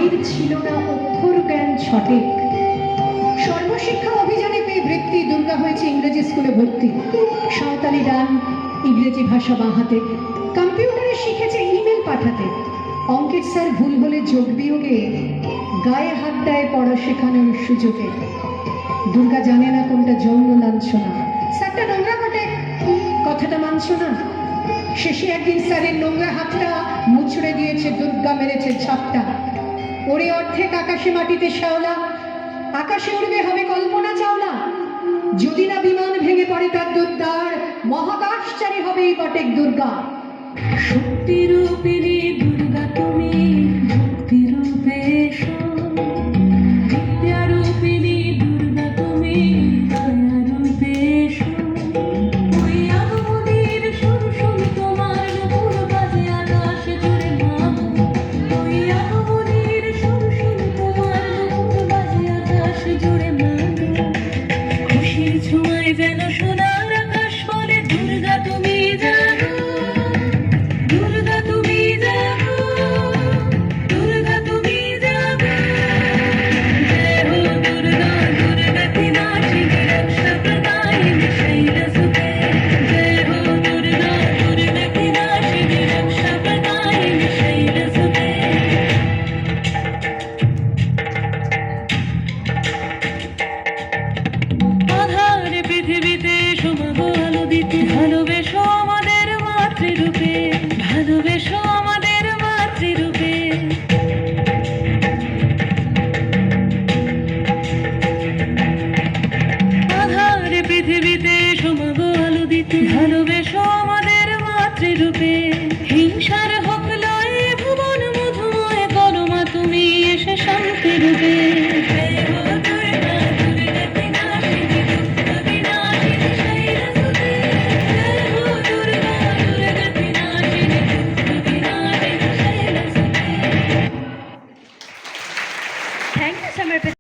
বাড়ির ছিল না অক্ষর জ্ঞান সঠিক। সর্বশিক্ষা অভিযানে পেয়ে বৃত্তি দুর্গা হয়েছে ইংরেজি স্কুলে ভর্তি। সাঁওতালি গান, ইংরেজি ভাষা বাহাতে, কম্পিউটারে শিখেছে ইমেল পাঠাতে। অঙ্কের স্যার ভুল হলে যোগ বিয়োগে গায়ে হাত দেয় পড়া শেখানোর সুযোগে। দুর্গা জানে না কোনটা যৌন লাঞ্ছনা। স্যারটা নোংরা বটে, কথাটা মানছ না। শেষে একদিন স্যারের নোংরা হাতটা মুচড়ে দিয়েছে দুর্গা, মেরেছে ঝাপটা। ওরে অর্ধেক আকাশে মাটিতে শ্যাওলা, আকাশে উড়বে হবে কল্পনা চাওলা। যদি না বিমান ভেঙে পড়ে তার দুর্দার, মহাকাশচারী হবে এই বটেক দুর্গা। শক্তি রূপিণী